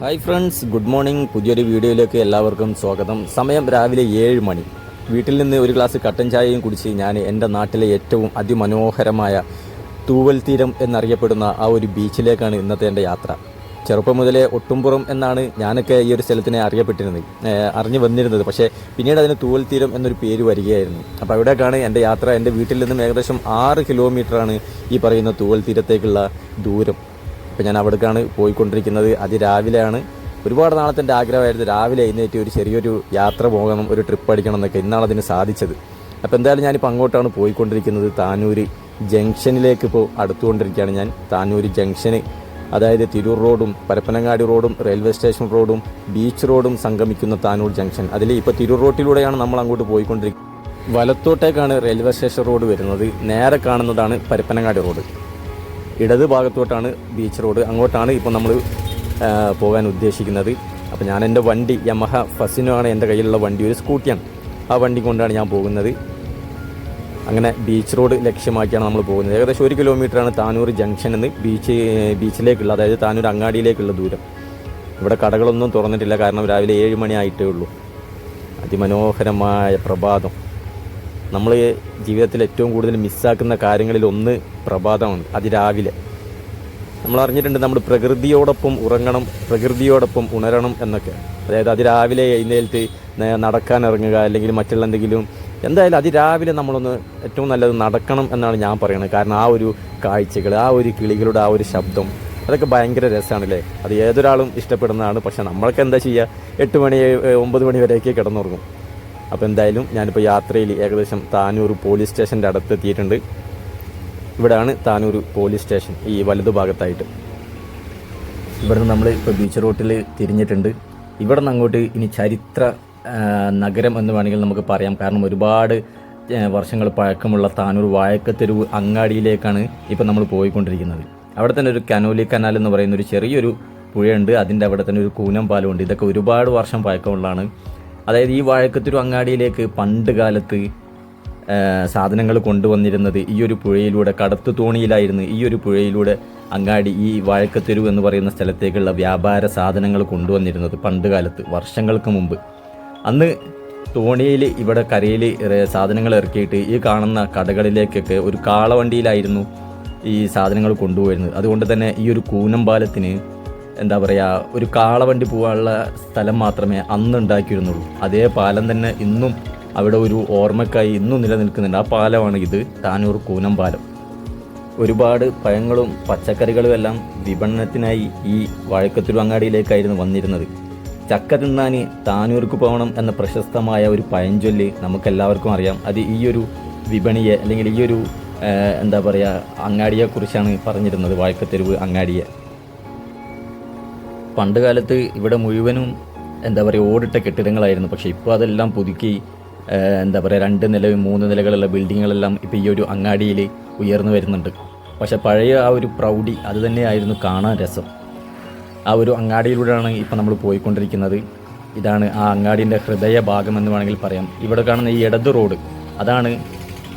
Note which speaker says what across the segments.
Speaker 1: Hi friends, good morning. പുതിയൊരു വീഡിയോയിലേക്ക് എല്ലാവർക്കും സ്വാഗതം. സമയം രാവിലെ 7 മണി. വീട്ടിൽ നിന്ന് ഒരു ഗ്ലാസ് കട്ടൻ ചായയും കുടിച്ച് ഞാൻ എൻ്റെ നാട്ടിലെ ഏറ്റവും അതിമനോഹരമായ തൂവൽ തീരം എന്നറിയപ്പെടുന്ന ആ ഒരു ബീച്ചിലേക്കാണ് ഇന്നത്തെ എൻ്റെ യാത്ര. ചെറുപ്പം മുതലേ ഒട്ടുംപുറം എന്നാണ് ഞാനൊക്കെ ഈ ഒരു സ്ഥലത്തിനെ അറിഞ്ഞു വന്നിരുന്നത്. പക്ഷേ പിന്നീട് അതിന് തൂവൽ തീരം എന്നൊരു പേര് വരികയായിരുന്നു. അപ്പോൾ അവിടേക്കാണ് എൻ്റെ യാത്ര. എൻ്റെ വീട്ടിൽ നിന്നും ഏകദേശം 6 കിലോമീറ്ററാണ് ഈ പറയുന്ന തൂവൽ തീരത്തേക്കുള്ള ദൂരം. ഇപ്പോൾ ഞാൻ അവിടേക്കാണ് പോയിക്കൊണ്ടിരിക്കുന്നത്. അതിരാവിലെയാണ്. ഒരുപാട് നാളത്തെ എൻ്റെ ആഗ്രഹമായിരുന്നു രാവിലെ എഴുന്നേറ്റ് ഒരു ചെറിയൊരു യാത്ര പോകണം, ഒരു ട്രിപ്പ് അടിക്കണം എന്നൊക്കെ. ഇന്നാണ് അതിന് സാധിച്ചത്. അപ്പോൾ എന്തായാലും ഞാനിപ്പോൾ അങ്ങോട്ടാണ് പോയിക്കൊണ്ടിരിക്കുന്നത്. താനൂർ ജംഗ്ഷനിലേക്ക് ഇപ്പോൾ അടുത്തുകൊണ്ടിരിക്കുകയാണ് ഞാൻ. താനൂർ ജംഗ്ഷന്, അതായത് തിരൂർ റോഡും പരപ്പനങ്ങാടി റോഡും റെയിൽവേ സ്റ്റേഷൻ റോഡും ബീച്ച് റോഡും സംഗമിക്കുന്ന താനൂർ ജംഗ്ഷൻ. അതിൽ ഇപ്പോൾ തിരൂർ റോഡിലൂടെയാണ് നമ്മൾ അങ്ങോട്ട് പോയിക്കൊണ്ടിരിക്കുന്നത്. വലത്തോട്ടേക്കാണ് റെയിൽവേ സ്റ്റേഷൻ റോഡ് വരുന്നത്. നേരെ കാണുന്നതാണ് പരപ്പനങ്ങാടി റോഡ്. ഇടത് ഭാഗത്തോട്ടാണ് ബീച്ച് റോഡ്. അങ്ങോട്ടാണ് ഇപ്പോൾ നമ്മൾ പോകാൻ ഉദ്ദേശിക്കുന്നത്. അപ്പോൾ ഞാൻ എൻ്റെ വണ്ടി യമഹ ഫസിനോ ആണ് എൻ്റെ കയ്യിലുള്ള വണ്ടി, ഒരു സ്കൂട്ടിയാണ്. ആ വണ്ടി കൊണ്ടാണ് ഞാൻ പോകുന്നത്. അങ്ങനെ ബീച്ച് റോഡ് ലക്ഷ്യമാക്കിയാണ് നമ്മൾ പോകുന്നത്. ഏകദേശം 1 കിലോമീറ്ററാണ് താനൂർ ജംഗ്ഷനിൽ നിന്ന് ബീച്ചിലേക്കുള്ള, അതായത് താനൂർ അങ്ങാടിയിലേക്കുള്ള ദൂരം. ഇവിടെ കടകളൊന്നും തുറന്നിട്ടില്ല, കാരണം രാവിലെ 7 മണി ആയിട്ടേ ഉള്ളൂ. അതിമനോഹരമായ പ്രഭാതം. നമ്മൾ ജീവിതത്തിൽ ഏറ്റവും കൂടുതൽ മിസ്സാക്കുന്ന കാര്യങ്ങളിൽ ഒന്ന് പ്രഭാതമാണ്. അതിരാവിലെ നമ്മൾ അറിഞ്ഞിട്ടുണ്ട്, നമ്മൾ പ്രകൃതിയോടൊപ്പം ഉറങ്ങണം, പ്രകൃതിയോടൊപ്പം ഉണരണം എന്നൊക്കെ. അതായത് അതിരാവിലെ എഴുന്നേൽത്ത് നടക്കാൻ ഇറങ്ങുക, അല്ലെങ്കിൽ മറ്റുള്ള എന്തെങ്കിലും, എന്തായാലും അതിരാവിലെ നമ്മളൊന്ന് ഏറ്റവും നല്ലത് നടക്കണം എന്നാണ് ഞാൻ പറയുന്നത്. കാരണം ആ ഒരു കാഴ്ചകൾ, ആ ഒരു കിളികളുടെ ആ ഒരു ശബ്ദം, അതൊക്കെ ഭയങ്കര രസമാണല്ലേ. അത് ഏതൊരാളും ഇഷ്ടപ്പെടുന്നതാണ്. പക്ഷേ നമ്മൾക്ക് എന്താ ചെയ്യുക, 8 മണി 9 മണി വരെയൊക്കെ കിടന്നുറങ്ങും. അപ്പോൾ എന്തായാലും ഞാനിപ്പോൾ യാത്രയിൽ ഏകദേശം താനൂർ പോലീസ് സ്റ്റേഷൻ്റെ അടുത്തെത്തിയിട്ടുണ്ട്. ഇവിടെയാണ് താനൂർ പോലീസ് സ്റ്റേഷൻ, ഈ വലതു ഭാഗത്തായിട്ട്. ഇവിടെ നിന്ന് നമ്മൾ ഇപ്പോൾ ബീച്ച് റോട്ടിൽ തിരിഞ്ഞിട്ടുണ്ട്. ഇവിടെ നിന്ന് അങ്ങോട്ട് ഇനി ചരിത്ര നഗരം എന്ന് വേണമെങ്കിൽ നമുക്ക് പറയാം. കാരണം ഒരുപാട് വർഷങ്ങൾ പഴക്കമുള്ള താനൂർ വാഴക്കത്തെരുവ് അങ്ങാടിയിലേക്കാണ് ഇപ്പോൾ നമ്മൾ പോയിക്കൊണ്ടിരിക്കുന്നത്. അവിടെ തന്നെ ഒരു കനോലി കനാൽ എന്ന് പറയുന്ന ഒരു ചെറിയൊരു പുഴയുണ്ട്. അതിൻ്റെ അവിടെ തന്നെ ഒരു കൂനം പാലമുണ്ട്. ഇതൊക്കെ ഒരുപാട് വർഷം പഴക്കമുള്ളതാണ്. അതായത് ഈ വാഴക്കത്തെരുവ് അങ്ങാടിയിലേക്ക് പണ്ട് കാലത്ത് സാധനങ്ങൾ കൊണ്ടുവന്നിരുന്നത് ഈ ഒരു പുഴയിലൂടെ, കടത്തു തോണിയിലായിരുന്നു ഈ ഒരു പുഴയിലൂടെ അങ്ങാടി, ഈ വാഴക്കത്തെരുവ് എന്ന് പറയുന്ന സ്ഥലത്തേക്കുള്ള വ്യാപാര സാധനങ്ങൾ കൊണ്ടുവന്നിരുന്നത് പണ്ട് കാലത്ത്, വർഷങ്ങൾക്ക് മുമ്പ്. അന്ന് തോണിയിൽ ഇവിടെ കരയിൽ സാധനങ്ങൾ ഇറക്കിയിട്ട് ഈ കാണുന്ന കടകളിലേക്കൊക്കെ ഒരു കാളവണ്ടിയിലായിരുന്നു ഈ സാധനങ്ങൾ കൊണ്ടുപോയിരുന്നത്. അതുകൊണ്ട് തന്നെ ഈ ഒരു കൂനം പാലത്തിന് എന്താ പറയുക, ഒരു കാളവണ്ടി പോകാനുള്ള സ്ഥലം മാത്രമേ അന്ന് ഉണ്ടാക്കിയിരുന്നുള്ളൂ. അതേ പാലം തന്നെ ഇന്നും അവിടെ ഒരു ഓർമ്മക്കായി ഇന്നും നിലനിൽക്കുന്നുണ്ട്. ആ പാലമാണ് ഇത്, താനൂർ കൂനം പാലം. ഒരുപാട് പഴങ്ങളും പച്ചക്കറികളും എല്ലാം വിപണനത്തിനായി ഈ വാഴക്കത്തെരുവ് അങ്ങാടിയിലേക്കായിരുന്നു വന്നിരുന്നത്. ചക്ക തിന്നാൻ താനൂർക്ക് പോകണം എന്ന പ്രശസ്തമായ ഒരു പഴഞ്ചൊല്ല് നമുക്കെല്ലാവർക്കും അറിയാം. അത് ഈ ഒരു വിപണിയെ, അല്ലെങ്കിൽ ഈ ഒരു എന്താ പറയുക, അങ്ങാടിയെക്കുറിച്ചാണ് പറഞ്ഞിരുന്നത്, വാഴക്കത്തെരുവ് അങ്ങാടിയെ. പണ്ട് കാലത്ത് ഇവിടെ മുഴുവനും എന്താ പറയുക ഓടിട്ട കെട്ടിടങ്ങളായിരുന്നു. പക്ഷേ ഇപ്പോൾ അതെല്ലാം പുതുക്കി എന്താ പറയുക 2 നിലയും 3 നിലകളുള്ള ബിൽഡിങ്ങുകളെല്ലാം ഇപ്പോൾ ഈ ഒരു അങ്ങാടിയിൽ ഉയർന്നു വരുന്നുണ്ട്. പക്ഷേ പഴയ ആ ഒരു പ്രൗഢി അത് തന്നെയായിരുന്നു കാണാൻ രസം. ആ ഒരു അങ്ങാടിയിലൂടെയാണ് ഇപ്പോൾ നമ്മൾ പോയിക്കൊണ്ടിരിക്കുന്നത്. ഇതാണ് ആ അങ്ങാടിൻ്റെ ഹൃദയ ഭാഗം എന്ന് വേണമെങ്കിൽ പറയാം. ഇവിടെ കാണുന്ന ഈ ഇടത് റോഡ്, അതാണ്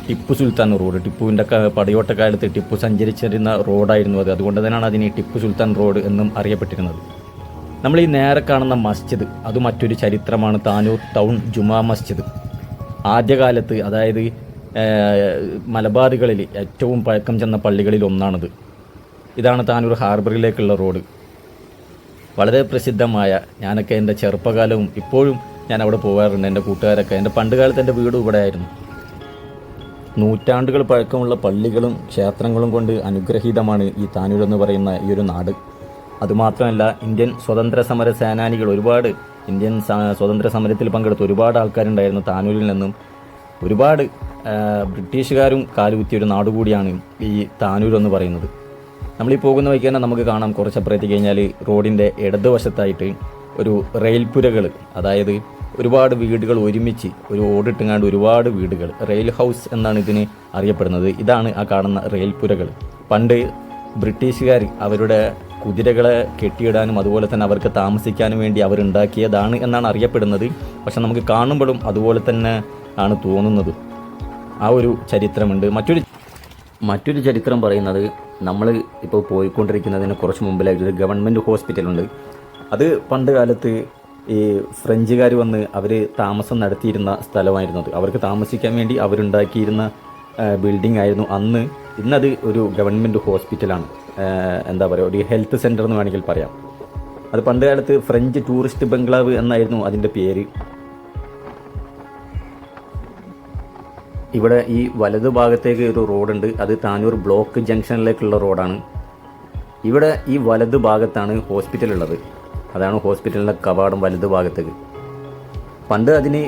Speaker 1: ടിപ്പു സുൽത്താൻ റോഡ്. ടിപ്പുവിൻ്റെ പടയോട്ടക്കാലത്ത് ടിപ്പു സഞ്ചരിച്ചിരുന്ന റോഡായിരുന്നു അത്. അതുകൊണ്ട് തന്നെയാണ് അതിന് ടിപ്പു സുൽത്താൻ റോഡ് എന്നും അറിയപ്പെട്ടിരുന്നത്. നമ്മൾ ഈ നേരെ കാണുന്ന മസ്ജിദ്, അത് മറ്റൊരു ചരിത്രമാണ്. താനൂർ ടൗൺ ജുമാ മസ്ജിദ്. ആദ്യകാലത്ത്, അതായത് മലബാറുകളിൽ ഏറ്റവും പഴക്കം ചെന്ന പള്ളികളിൽ ഒന്നാണിത്. ഇതാണ് താനൂർ ഹാർബറിലേക്കുള്ള റോഡ്. വളരെ പ്രസിദ്ധമായ, ഞാനൊക്കെ എൻ്റെ ചെറുപ്പകാലവും ഇപ്പോഴും ഞാൻ അവിടെ പോകാറുണ്ട്. എൻ്റെ കൂട്ടുകാരൊക്കെ, എൻ്റെ പണ്ട് കാലത്ത് എൻ്റെ വീട് ഇവിടെ ആയിരുന്നു. നൂറ്റാണ്ടുകൾ പഴക്കമുള്ള പള്ളികളും ക്ഷേത്രങ്ങളും കൊണ്ട് അനുഗ്രഹീതമാണ് ഈ താനൂർ എന്ന് പറയുന്ന ഈ ഒരു നാട്. അതുമാത്രമല്ല, ഇന്ത്യൻ സ്വതന്ത്ര സമര സേനാനികൾ, ഒരുപാട് ഇന്ത്യൻ സ്വതന്ത്ര സമരത്തിൽ പങ്കെടുത്ത ഒരുപാട് ആൾക്കാരുണ്ടായിരുന്നു താനൂരിൽ നിന്നും. ഒരുപാട് ബ്രിട്ടീഷുകാരും കാലുകുത്തിയ ഒരു നാടുകൂടിയാണ് ഈ താനൂർ എന്ന് പറയുന്നത്. നമ്മളീ പോകുന്ന വഴിക്ക് തന്നെ നമുക്ക് കാണാം, കുറച്ചപ്പുറത്തേക്ക് കഴിഞ്ഞാൽ റോഡിൻ്റെ ഇടതുവശത്തായിട്ട് ഒരു റെയിൽപുരകൾ, അതായത് ഒരുപാട് വീടുകൾ ഒരുമിച്ച് ഒരു ഓടിട്ടുങ്ങാണ്ട് ഒരുപാട് വീടുകൾ, റെയിൽ ഹൗസ് എന്നാണ് ഇതിന് അറിയപ്പെടുന്നത്. ഇതാണ് ആ കാണുന്ന റെയിൽപുരകൾ. പണ്ട് ബ്രിട്ടീഷുകാർ അവരുടെ കുതിരകളെ കെട്ടിയിടാനും അതുപോലെ തന്നെ അവർക്ക് താമസിക്കാനും വേണ്ടി അവരുണ്ടാക്കിയതാണ് എന്നാണ് അറിയപ്പെടുന്നത്. പക്ഷെ നമുക്ക് കാണുമ്പോഴും അതുപോലെ തന്നെ ആണ് തോന്നുന്നത്. ആ ഒരു ചരിത്രമുണ്ട്. മറ്റൊരു ചരിത്രം പറയുന്നത്, നമ്മൾ ഇപ്പോൾ പോയിക്കൊണ്ടിരിക്കുന്നതിന് കുറച്ച് മുമ്പിലായിട്ട് ഒരു ഗവൺമെൻറ് ഹോസ്പിറ്റലുണ്ട്. അത് പണ്ട് കാലത്ത് ഈ ഫ്രഞ്ചുകാർ വന്ന് അവർ താമസം നടത്തിയിരുന്ന സ്ഥലമായിരുന്നത്. അവർക്ക് താമസിക്കാൻ വേണ്ടി അവരുണ്ടാക്കിയിരുന്ന ബിൽഡിംഗ് ആയിരുന്നു അന്ന്. ഇന്നത് ഒരു ഗവൺമെൻറ് ഹോസ്പിറ്റലാണ്, എന്താ പറയുക, ഒരു ഹെൽത്ത് സെൻ്റർ എന്ന് വേണമെങ്കിൽ പറയാം. അത് പണ്ട് കാലത്ത് ഫ്രഞ്ച് ടൂറിസ്റ്റ് ബംഗ്ലാവ് എന്നായിരുന്നു അതിൻ്റെ പേര്. ഇവിടെ ഈ വലതു ഭാഗത്തേക്ക് ഒരു റോഡുണ്ട്, അത് താനൂർ ബ്ലോക്ക് ജംഗ്ഷനിലേക്കുള്ള റോഡാണ്. ഇവിടെ ഈ വലതു ഭാഗത്താണ് ഹോസ്പിറ്റൽ ഉള്ളത്. അതാണ് ഹോസ്പിറ്റലിൻ്റെ കവാടം വലതു ഭാഗത്തേക്ക്. പണ്ട് അതിന്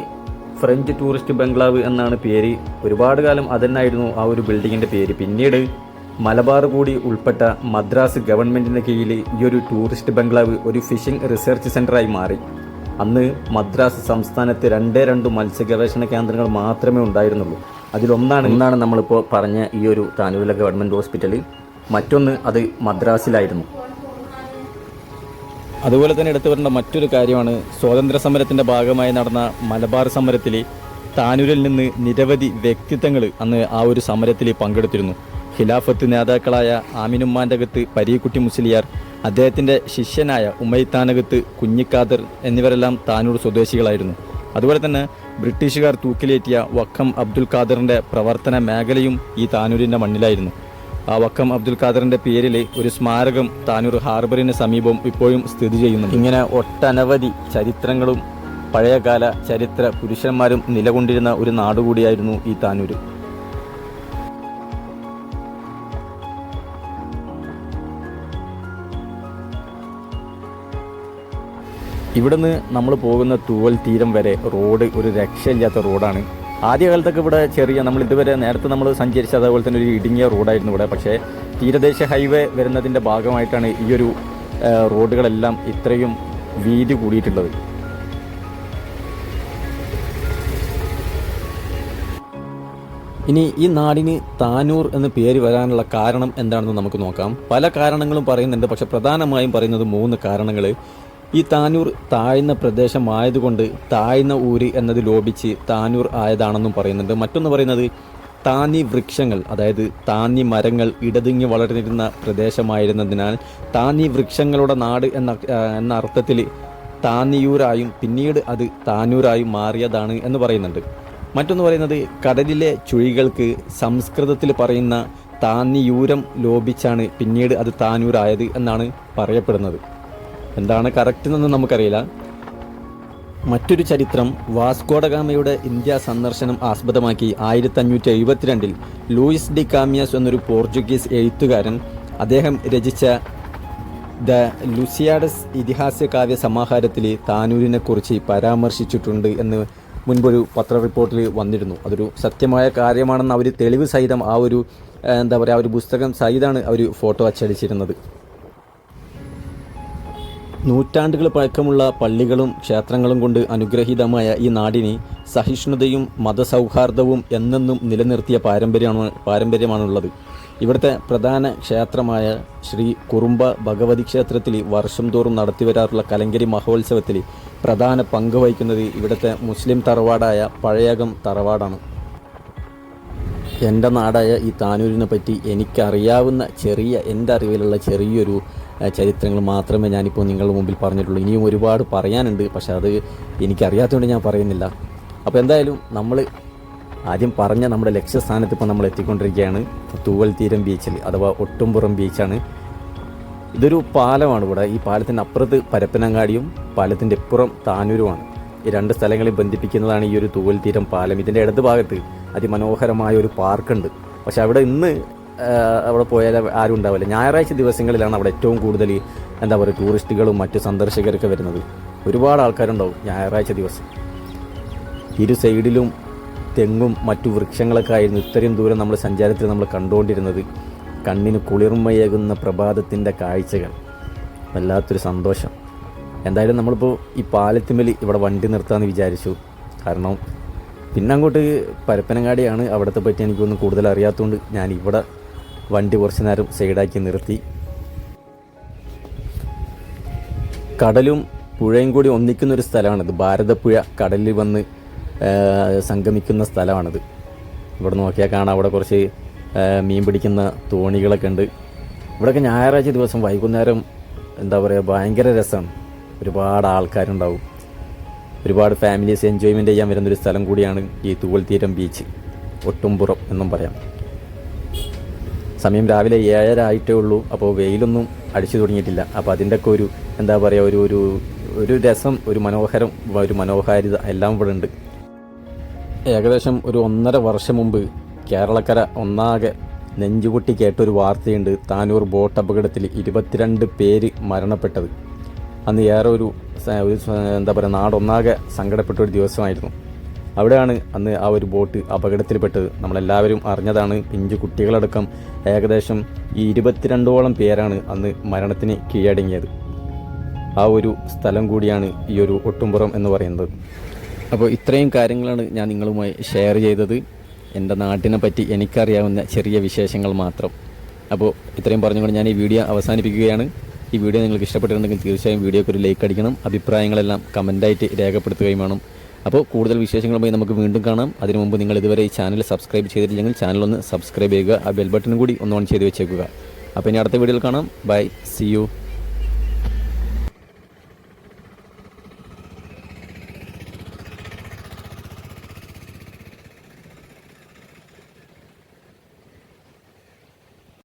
Speaker 1: ഫ്രഞ്ച് ടൂറിസ്റ്റ് ബംഗ്ലാവ് എന്നാണ് പേര്. ഒരുപാട് കാലം അതന്നായിരുന്നു ആ ഒരു ബിൽഡിങ്ങിൻ്റെ പേര്. പിന്നീട് മലബാർ കൂടി ഉൾപ്പെട്ട മദ്രാസ് ഗവൺമെൻറ്റിൻ്റെ കീഴിൽ ഈ ഒരു ടൂറിസ്റ്റ് ബംഗ്ലാവ് ഒരു ഫിഷിംഗ് റിസർച്ച് സെൻ്ററായി മാറി. അന്ന് മദ്രാസ് സംസ്ഥാനത്ത് 2 മത്സ്യഗവേഷണ കേന്ദ്രങ്ങൾ മാത്രമേ ഉണ്ടായിരുന്നുള്ളൂ. അതിലൊന്നാണ് നമ്മളിപ്പോൾ പറഞ്ഞ ഈ ഒരു താനൂരിലെ ഗവൺമെൻറ് ഹോസ്പിറ്റൽ. മറ്റൊന്ന് അത് മദ്രാസിലായിരുന്നു. അതുപോലെ തന്നെ എടുത്തു വരേണ്ട മറ്റൊരു കാര്യമാണ്, സ്വാതന്ത്ര്യ സമരത്തിൻ്റെ ഭാഗമായി നടന്ന മലബാർ സമരത്തിൽ താനൂരിൽ നിന്ന് നിരവധി വ്യക്തിത്വങ്ങൾ അന്ന് ആ ഒരു സമരത്തിൽ പങ്കെടുത്തിരുന്നു. ഖിലാഫത്ത് നേതാക്കളായ ആമിനുമ്മാൻ്റകത്ത് പരീക്കുട്ടി മുസ്ലിയാർ, അദ്ദേഹത്തിൻ്റെ ശിഷ്യനായ ഉമ്മൈത്താനകത്ത് കുഞ്ഞിക്കാദർ എന്നിവരെല്ലാം താനൂർ സ്വദേശികളായിരുന്നു. അതുപോലെ തന്നെ ബ്രിട്ടീഷുകാർ തൂക്കിലേറ്റിയ വക്കം അബ്ദുൽ ഖാദറിൻ്റെ പ്രവർത്തന മേഖലയും ഈ താനൂരിൻ്റെ മണ്ണിലായിരുന്നു. ആ വക്കം അബ്ദുൽ ഖാദറിൻ്റെ പേരിൽ ഒരു സ്മാരകം താനൂർ ഹാർബറിന് സമീപം ഇപ്പോഴും സ്ഥിതി ചെയ്യുന്നു. ഇങ്ങനെ ഒട്ടനവധി ചരിത്രങ്ങളും പഴയകാല ചരിത്ര പുരുഷന്മാരും നിലകൊണ്ടിരുന്ന ഒരു നാടുകൂടിയായിരുന്നു ഈ താനൂർ. ഇവിടുന്ന് നമ്മൾ പോകുന്ന തൂവൽ തീരം വരെ റോഡ് ഒരു രക്ഷയില്ലാത്ത റോഡാണ്. ആദ്യകാലത്തൊക്കെ ഇവിടെ നമ്മൾ ഇതുവരെ നേരത്തെ നമ്മൾ സഞ്ചരിച്ച അതേപോലെ തന്നെ ഒരു ഇടുങ്ങിയ റോഡായിരുന്നു ഇവിടെ. പക്ഷേ തീരദേശ ഹൈവേ വരുന്നതിൻ്റെ ഭാഗമായിട്ടാണ് ഈ ഒരു റോഡുകളെല്ലാം ഇത്രയും വീതി കൂടിയിട്ടുള്ളത്. ഇനി ഈ നാടിന് താനൂർ എന്ന പേര് വരാനുള്ള കാരണം എന്താണെന്ന് നമുക്ക് നോക്കാം. പല കാരണങ്ങളും പറയുന്നുണ്ട്, പക്ഷെ പ്രധാനമായും പറയുന്നത് 3 കാരണങ്ങൾ. ഈ താനൂർ താഴ്ന്ന പ്രദേശമായതുകൊണ്ട് താഴ്ന്ന ഊര് എന്നത് ലോപിച്ച് താനൂർ ആയതാണെന്നും പറയുന്നുണ്ട്. മറ്റൊന്ന് പറയുന്നത് താന്നി വൃക്ഷങ്ങൾ, അതായത് താന്നി മരങ്ങൾ ഇടതിങ്ങി വളർന്നിരുന്ന പ്രദേശമായിരുന്നതിനാൽ താന്നി വൃക്ഷങ്ങളുടെ നാട് എന്ന അർത്ഥത്തിൽ താന്നിയൂരായും പിന്നീട് അത് താനൂരായും മാറിയതാണ് എന്ന് പറയുന്നുണ്ട്. മറ്റൊന്ന് പറയുന്നത് കടലിലെ ചുഴികൾക്ക് സംസ്കൃതത്തിൽ പറയുന്ന താന്നിയൂരം ലോപിച്ചാണ് പിന്നീട് അത് താനൂരായത് എന്നാണ് പറയപ്പെടുന്നത്. എന്താണ് കറക്റ്റ് എന്നൊന്നും നമുക്കറിയില്ല. മറ്റൊരു ചരിത്രം, വാസ്കോഡഗാമയുടെ ഇന്ത്യ സന്ദർശനം ആസ്പദമാക്കി 1572 ലൂയിസ് ഡി കാമിയാസ് എന്നൊരു പോർച്ചുഗീസ് എഴുത്തുകാരൻ അദ്ദേഹം രചിച്ച ദ ലുസിയാഡസ് ഇതിഹാസ കാവ്യ സമാഹാരത്തിൽ താനൂരിനെക്കുറിച്ച് പരാമർശിച്ചിട്ടുണ്ട് എന്ന് മുൻപൊരു പത്ര റിപ്പോർട്ടിൽ വന്നിരുന്നു. അതൊരു സത്യമായ കാര്യമാണെന്ന് അവർ തെളിവ് സഹിതം ആ ഒരു ഒരു പുസ്തകം സഹിതമാണ് അവർ ഫോട്ടോ അച്ചടിച്ചിരുന്നത്. നൂറ്റാണ്ടുകൾ പഴക്കമുള്ള പള്ളികളും ക്ഷേത്രങ്ങളും കൊണ്ട് അനുഗ്രഹീതമായ ഈ നാടിന് സഹിഷ്ണുതയും മതസൗഹാർദ്ദവും എന്നെന്നും നിലനിർത്തിയ പാരമ്പര്യമാണുള്ളത്. ഇവിടുത്തെ പ്രധാന ക്ഷേത്രമായ ശ്രീ കുറുമ്പ ഭഗവതി ക്ഷേത്രത്തിൽ വർഷം തോറും നടത്തിവരാറുള്ള കലങ്കരി മഹോത്സവത്തിൽ പ്രധാന പങ്ക് വഹിക്കുന്നത് ഇവിടുത്തെ മുസ്ലിം തറവാടായ പഴയകം തറവാടാണ്. എൻ്റെ നാടായ ഈ താനൂരിനെ പറ്റി എനിക്കറിയാവുന്ന എൻ്റെ അറിവിലുള്ള ചെറിയൊരു ചരിത്രങ്ങൾ മാത്രമേ ഞാനിപ്പോൾ നിങ്ങളുടെ മുമ്പിൽ പറഞ്ഞിട്ടുള്ളൂ. ഇനിയും ഒരുപാട് പറയാനുണ്ട്, പക്ഷെ അത് എനിക്കറിയാത്തതുകൊണ്ട് ഞാൻ പറയുന്നില്ല. അപ്പോൾ എന്തായാലും നമ്മൾ ആദ്യം പറഞ്ഞ നമ്മുടെ ലക്ഷ്യസ്ഥാനത്ത് ഇപ്പോൾ നമ്മൾ എത്തിക്കൊണ്ടിരിക്കുകയാണ്. തൂവൽ തീരം ബീച്ചിൽ, അഥവാ ഒട്ടുംപുറം ബീച്ചാണ്. ഇതൊരു പാലമാണ്. ഇവിടെ ഈ പാലത്തിൻ്റെ അപ്പുറത്ത് പരപ്പനങ്ങാടിയും പാലത്തിൻ്റെ ഇപ്പുറം താനൂരുമാണ്. ഈ 2 സ്ഥലങ്ങളെ ബന്ധിപ്പിക്കുന്നതാണ് ഈ ഒരു തൂവൽ തീരം പാലം. ഇതിൻ്റെ ഇടത് ഭാഗത്ത് അതിമനോഹരമായ ഒരു പാർക്കുണ്ട്. പക്ഷെ അവിടെ ഇന്ന് അവിടെ പോയാൽ ആരും ഉണ്ടാവില്ല. ഞായറാഴ്ച ദിവസങ്ങളിലാണ് അവിടെ ഏറ്റവും കൂടുതൽ ടൂറിസ്റ്റുകളും മറ്റു സന്ദർശകരൊക്കെ വരുന്നത്. ഒരുപാട് ആൾക്കാരുണ്ടാവും ഞായറാഴ്ച ദിവസം. ഇരു സൈഡിലും തെങ്ങും മറ്റു വൃക്ഷങ്ങളൊക്കെ ആയിരുന്നു ഇത്രയും ദൂരം നമ്മൾ സഞ്ചാരത്തിൽ നമ്മൾ കണ്ടുകൊണ്ടിരുന്നത്. കണ്ണിന് കുളിർമയേകുന്ന പ്രഭാതത്തിൻ്റെ കാഴ്ചകൾ, വല്ലാത്തൊരു സന്തോഷം. എന്തായാലും നമ്മളിപ്പോൾ ഈ പാലത്തിന്മേൽ ഇവിടെ വണ്ടി നിർത്താമെന്ന് വിചാരിച്ചു. കാരണം പിന്നെ അങ്ങോട്ട് പരപ്പനങ്ങാടിയാണ്. അവിടുത്തെ പറ്റി എനിക്കൊന്നും കൂടുതൽ അറിയാത്തതുകൊണ്ട് ഞാൻ ഇവിടെ വണ്ടി കുറച്ച് നേരം സൈഡാക്കി നിർത്തി. കടലും പുഴയും കൂടി ഒന്നിക്കുന്നൊരു സ്ഥലമാണിത്. ഭാരതപ്പുഴ കടലിൽ വന്ന് സംഗമിക്കുന്ന സ്ഥലമാണിത്. ഇവിടെ നോക്കിയാൽ കാണാം, അവിടെ കുറച്ച് മീൻ പിടിക്കുന്ന തോണികളൊക്കെ ഉണ്ട്. ഇവിടെയൊക്കെ ഞായറാഴ്ച ദിവസം വൈകുന്നേരം ഭയങ്കര രസമാണ്. ഒരുപാട് ആൾക്കാരുണ്ടാവും. ഒരുപാട് ഫാമിലീസ് എൻജോയ്മെൻറ്റ് ചെയ്യാൻ വരുന്നൊരു സ്ഥലം കൂടിയാണ് ഈ തൂവൽ തീരം ബീച്ച്, ഒട്ടുംപുറം എന്നും പറയാം. സമയം രാവിലെ 7:30 ആയിട്ടേ ഉള്ളൂ. അപ്പോൾ വെയിലൊന്നും അടിച്ചു തുടങ്ങിയിട്ടില്ല. അപ്പോൾ അതിൻ്റെയൊക്കെ ഒരു എന്താ പറയുക, ഒരു രസം, ഒരു മനോഹാരിത എല്ലാം ഇവിടെ ഉണ്ട്. ഏകദേശം ഒരു 1.5 വർഷം മുമ്പ് കേരളക്കര ഒന്നാകെ നെഞ്ചുകൊട്ടി കേട്ടൊരു വാർത്തയുണ്ട്. താനൂർ ബോട്ട് അപകടത്തിൽ 22 പേര് മരണപ്പെട്ടത്. അന്ന് ഏറെ ഒരു എന്താ പറയുക, നാടൊന്നാകെ സങ്കടപ്പെട്ട ഒരു ദിവസമായിരുന്നു. അവിടെയാണ് അന്ന് ആ ഒരു ബോട്ട് അപകടത്തിൽപ്പെട്ടത്. നമ്മളെല്ലാവരും അറിഞ്ഞതാണ്. പിഞ്ചു കുട്ടികളടക്കം ഏകദേശം ഈ 22ഓളം പേരാണ് അന്ന് മരണത്തിന് കീഴടങ്ങിയത്. ആ ഒരു സ്ഥലം കൂടിയാണ് ഈ ഒരു ഒട്ടുംപുറം എന്ന് പറയുന്നത്. അപ്പോൾ ഇത്രയും കാര്യങ്ങളാണ് ഞാൻ നിങ്ങളുമായി ഷെയർ ചെയ്തത്. എൻ്റെ നാട്ടിനെ പറ്റി എനിക്കറിയാവുന്ന ചെറിയ വിശേഷങ്ങൾ മാത്രം. അപ്പോൾ ഇത്രയും പറഞ്ഞുകൊണ്ട് ഞാൻ ഈ വീഡിയോ അവസാനിപ്പിക്കുകയാണ്. ഈ വീഡിയോ നിങ്ങൾക്ക് ഇഷ്ടപ്പെട്ടിട്ടുണ്ടെങ്കിൽ തീർച്ചയായും വീഡിയോക്ക് ഒരു ലൈക്ക് അടിക്കണം. അഭിപ്രായങ്ങളെല്ലാം കമൻറ്റായിട്ട് രേഖപ്പെടുത്തുകയും വേണം. അപ്പോൾ കൂടുതൽ വിശേഷങ്ങളുമായി നമുക്ക് വീണ്ടും കാണാം. അതിനു മുമ്പ് നിങ്ങൾ ഇതുവരെ ഈ ചാനൽ സബ്സ്ക്രൈബ് ചെയ്തിട്ടില്ലെങ്കിൽ ചാനലൊന്ന് സബ്സ്ക്രൈബ് ചെയ്യുക. ആ ബെൽ ബട്ടൺ കൂടി ഒന്ന് ഓൺ ചെയ്ത് വെച്ചേക്കുക. അപ്പോൾ ഇനി അടുത്ത വീഡിയോയിൽ കാണാം. Bye, see U.